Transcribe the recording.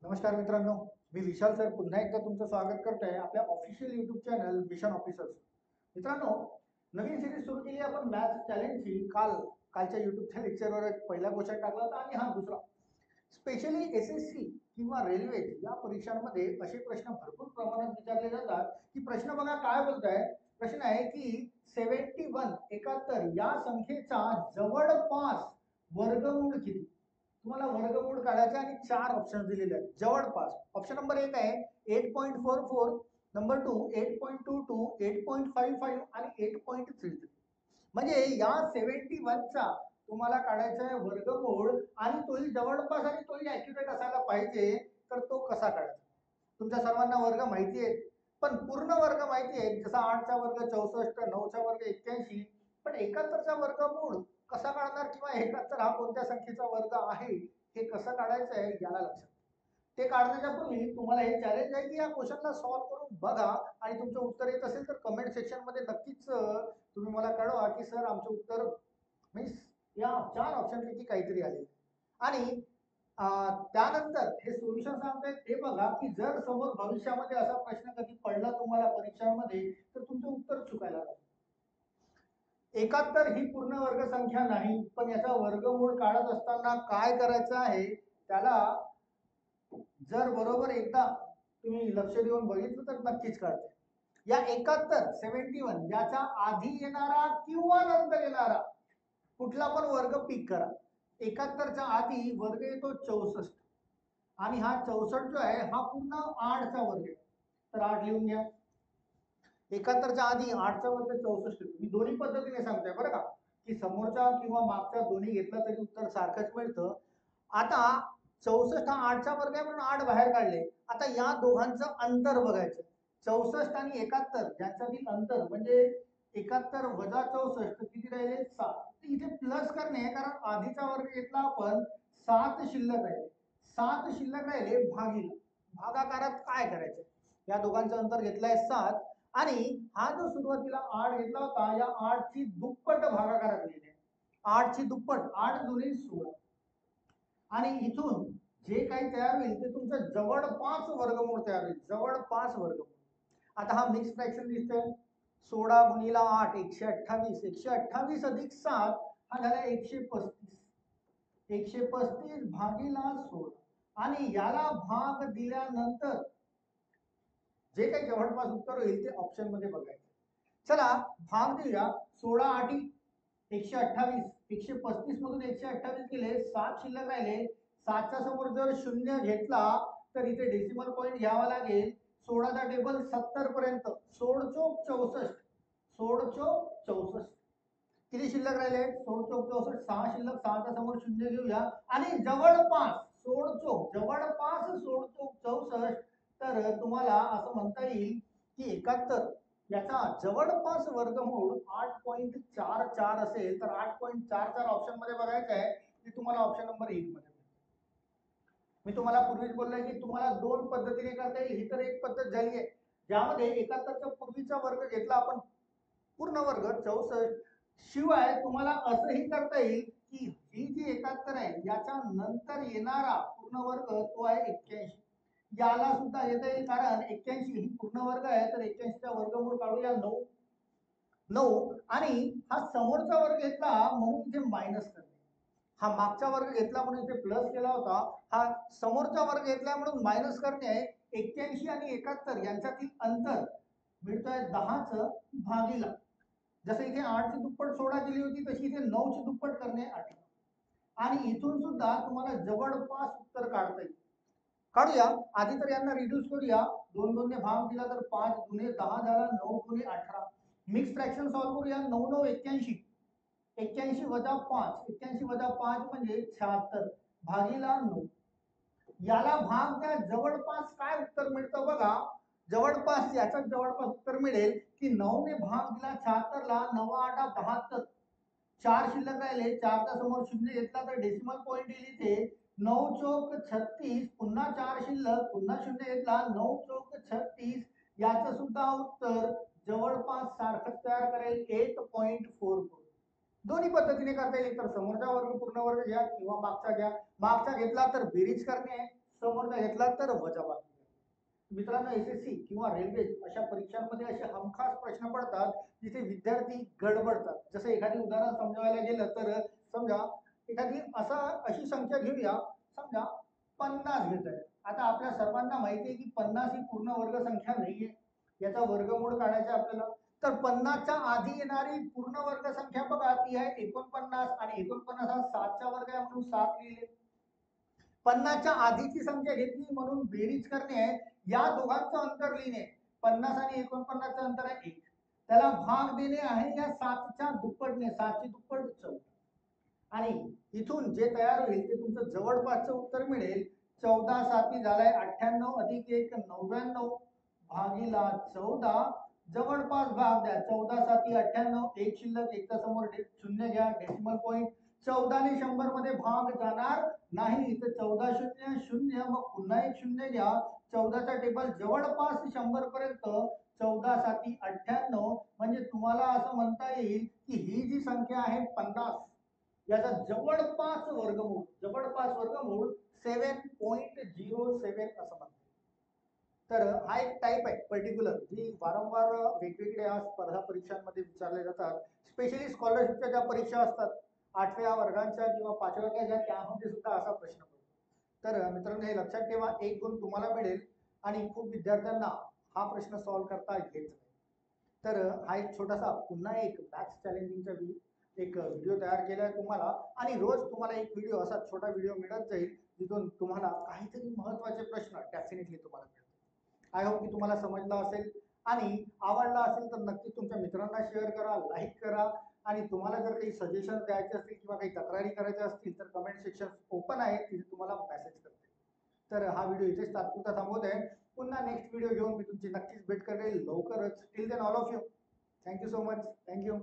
नमस्कार मित्रांनो, मी विशाल सर पुन्हा एकदा तुमचं स्वागत करतोय आपल्या official YouTube channel mission officers. मित्रांनो, नवीन सिरीज सुरू केली आपण मॅथ्स चॅलेंजची. कालच्या युट्यूबच्या लेक्चरवर एक पहिला क्वेश्चन टाकला होता आणि हा दुसरा. स्पेशली एसएससी किंवा रेल्वे या परीक्षांमध्ये असे प्रश्न भरपूर प्रमाणात विचारले जातात की प्रश्न बघा काय बोलताय. प्रश्न आहे की 71 या संख्येचा जवळपास वर्गमूळ किती. तुम्हाला वर्गमूळ काढायचे आणि चार ऑप्शन दिलेले आहेत जवळपास. ऑप्शन नंबर 1 आहे 8.44, नंबर 2 8.22, 8.55 आणि 8.33. म्हणजे या 71चा तुम्हाला काढायचा आहे वर्गमूळ आणि तोही जवळपास आणि तोही ऍक्युरेट असायला पाहिजे. तर तो कसा काढायचा. तुमच्या सर्वांना वर्ग माहिती आहे, पण पूर्ण वर्ग माहिती आहे. जसा 8चा वर्ग 64, 9चा वर्ग 81, पण 71चा वर्गमूळ कसा काढणार किंवा 71 हा कोणत्या संख्येचा वर्ग आहे हे कसं काढायचं आहे याला लक्षात. ते काढण्याच्या पूर्वी तुम्हाला हे चॅलेंज आहे की या क्वेश्चनला सॉल्व्ह करून बघा आणि तुमचं उत्तर येत असेल तर कमेंट सेक्शन मध्ये नक्कीच तुम्ही मला कळवा की सर आमचं उत्तर मीन्स या चार ऑप्शन पैकी काहीतरी आले. आणि त्यानंतर हे सोल्युशन सांगतायत हे बघा की जर समोर भविष्यामध्ये असा प्रश्न कधी पडला तुम्हाला परीक्षांमध्ये तर तुमचं उत्तर चुकायला लागतं. 71 ही पूर्ण वर्ग संख्या नाही, पण याचा वर्गमूळ काढत असताना काय करायचं आहे त्याला जर बरोबर एकदा तुम्ही लक्ष देऊन बघितलं तर नक्कीच कळते. या 71 याच्या आधी येणारा किंवा नंतर येणारा कुठला पण वर्ग पिक करा. 71च्या आधी वर्ग येतो 64 आणि हा 64 जो आहे हा पूर्ण 8चा वर्ग आहे. तर 8 लिहून घ्या. 71च्या आधी 8चा वर्ग 64. मी दोन्ही पद्धतीने सांगतोय बरं का, की समोरचा किंवा मागचा दोन्ही घेतला तरी उत्तर सारखंच मिळतं. आता 64 हा 8चा वर्ग आहे म्हणून 8 बाहेर काढले. आता या दोघांचं अंतर बघायचं. 64 आणि 71 यांच्यातील अंतर म्हणजे 71 वजा 64 किती राहिले 7. इथे प्लस करणे कारण आधीचा वर्ग घेतला आपण 7 शिल्लक राहिले. 7 शिल्लक राहिले भागिले. भागाकारात काय करायचं. या दोघांचं अंतर घेतलंय 7 आणि हा जो सुरुवातीला 8 घेतला होता या 8 ची दुप्पट भागाकारात लिहिले. 8 ची दुप्पट 8 दुनी 16 आणि इथून जे काही तयार होईल ते तुमचं जवळपास वर्गमूळ तयार होईल. जवळपास वर्गमूळ. आता हा मिक्स फ्रॅक्शन दिसतोय. 16 गुणिला 8 128. 128 अधिक 7 हा झाला 135. 135 भागिला 16 आणि याला भाग दिल्यानंतर जे काही जवळपास उत्तर होईल ते ऑप्शन मध्ये बघायचं. चला भाग देऊया. 16 8 128. 135 मधून 128 गेले 7 शिल्लक राहिले. 7च्या समोर जर 0 घेतला तर इथे डेसिमल पॉइंट घ्यावा लागेल. 16चा टेबल 70 पर्यंत. 16 चोक 64. 16 चोक 64. किती शिल्लक राहिले 16 चोक 64. 6 शिल्लक. 6च्या समोर 0 घेऊया आणि जवळपास 16 चोक जवळपास 16 चोक 64. तर तुम्हाला असं म्हणता येईल की 71 याचा जवळपास वर्गमूळ 8.44 असेल. तर 8.44 ऑप्शन मध्ये बघायचं आहे की तुम्हाला ऑप्शन नंबर 1 मध्ये. मी तुम्हाला पूर्वीच बोललोय की तुम्हाला दोन पद्धतीने करता येईल. ही तर एक पद्धत झाली आहे ज्यामध्ये 71चा पूर्वीचा वर्ग घेतला आपण पूर्ण वर्ग 64. शिवाय तुम्हाला असंही करता येईल की ही जी 71 आहे याच्या नंतर येणारा पूर्ण वर्ग तो आहे 81. याला सुद्धा येता येईल कारण 81 ही पूर्ण वर्ग आहे. तर 81चा वर्गमूळ काढूया 9 आणि हा समोरचा वर्ग घेतला म्हणून इथे मायनस करणे. हा मागचा वर्ग घेतला म्हणून इथे प्लस केला होता. हा समोरचा वर्ग घेतला म्हणून मायनस करणे. 81 आणि 71 यांच्यातील अंतर मिळतोय 10च भागीला. जसं इथे 8 ची दुप्पट 16 दिली होती तशी इथे 9 ची दुप्पट करणे 18. आणि इथून सुद्धा तुम्हाला जवळपास उत्तर काढता येईल. काढूया. आधी तर यांना रिड्यूस करूया. 2 2 ने भाग दिला तर 5 गुणे 10 झाला. 9 गुणे 18. मिक्स फ्रॅक्शन सॉल्व्ह करूया. 9 9 81. 81 वजा 5. 81 वजा 5 म्हणजे 76 भागीला 9. याला भाग द्या. जवळपास काय उत्तर मिळतं बघा. जवळपास याचा जवळपास उत्तर मिळेल की 9 ने भाग दिला 76 ला. 9 8 72. 4 शिल्लक राहिले. 4च्या समोर 0 घेतला तर डेसिमल पॉइंट येईल इथे. 9 चोक 36. पुन्हा 4 शिल्लक. पुन्हा 0 घेतला. 9 चोक 36. याचं सुद्धा उत्तर जवळपास सारखंच तयार करेल 8.44. दोन्ही पद्धतीने करता येईल. तर समोरचा वर्ग पूर्ण वर्ग घ्या किंवा मागचा घ्या. मागचा घेतला तर बेरीज करणे आहे. समोरचा घेतला तर वजाबाकी. मित्रांनो, एसएससी किंवा रेल्वे अशा परीक्षांमध्ये असे हमखास प्रश्न पडतात जिथे विद्यार्थी गडबडतात. जसं एखादी उदाहरण समजावायला गेलं तर समजा एखादी अशी संख्या घेऊया, समजा 50 घेत आहे. आता आपल्या सर्वांना माहिती आहे की 50 ही पूर्ण वर्ग संख्या नाहीये, याचा वर्गमूळ काढायचा आपल्याला. तर 50च्या आधी येणारी पूर्ण वर्ग संख्या बघा, ती आहे 49 आणि 49 हा 7चा वर्ग आहे म्हणून 7 लिहिले. 50च्या आधीची संख्या घेतली म्हणून बेरीज करणे आहे, या दोघांचं अंतर लिहिणे. 50 आणि 49चं अंतर आहे 1. त्याला भाग देणे आहे या 7च्या दुप्पटने, 7ची दुप्पट 14. आणि इथून जे तयार होईल ते तुमचं जवळपासचं उत्तर मिळेल. 14 साती झालाय 98 अधिक 1 99 भागीला 14. जवळपास भाग द्या. 14 साती 98, एक शिल्लक, एकचा समोर शून्य घ्या, डेसिमल पॉईंट. 14 ने 100 मध्ये भाग जाणार नाही, तर 14 शून्य शून्य, मग पुन्हा एक शून्य घ्या. 14चा टेबल जवळपास 100 पर्यंत. 14 साती 98, म्हणजे तुम्हाला असं म्हणता येईल की ही जी संख्या आहे 50, याचा जवळपास वर्गमूळ 7.07 असं म्हणतात. तर हा एक टाइप आहे पर्टिक्युलर, जी वारंवार वेगवेगळ्या स्पर्धा परीक्षांमध्ये विचारले जातात. स्पेशली स्कॉलरशिपच्या ज्या परीक्षा असतात 8व्या वर्गांच्या किंवा 5व्या वर्गाच्या, त्यामध्ये सुद्धा असा प्रश्न पडतो. तर मित्रांनो, हे लक्षात ठेवा, 1 गुण तुम्हाला मिळेल आणि खूप विद्यार्थ्यांना हा प्रश्न सॉल्व्ह करता येत नाही. तर हा एक छोटासा पुन्हा एक मॅथ्स चॅलेंजिंगचा एक व्हिडिओ तयार केला आहे तुम्हाला. आणि रोज तुम्हाला एक व्हिडिओ, असा छोटा व्हिडिओ मिळत जाईल जिथून तुम्हाला काहीतरी महत्त्वाचे प्रश्न डेफिनेटली तुम्हाला मिळतील. आय होप की तुम्हाला समजलं असेल आणि आवडला असेल तर नक्की तुमच्या मित्रांना शेअर करा, लाईक करा. आणि तुम्हाला जर काही सजेशन द्यायचे असतील किंवा काही तक्रारी करायच्या असतील तर कमेंट सेक्शन ओपन आहे, तिथे तुम्हाला मेसेज करते. तर हा व्हिडिओ इथेच तात्पुरता थांबवत आहे. पुन्हा नेक्स्ट व्हिडिओ घेऊन मी तुमची नक्कीच भेट करेल लवकरच. Till then all of you, thank you so much. Thank you.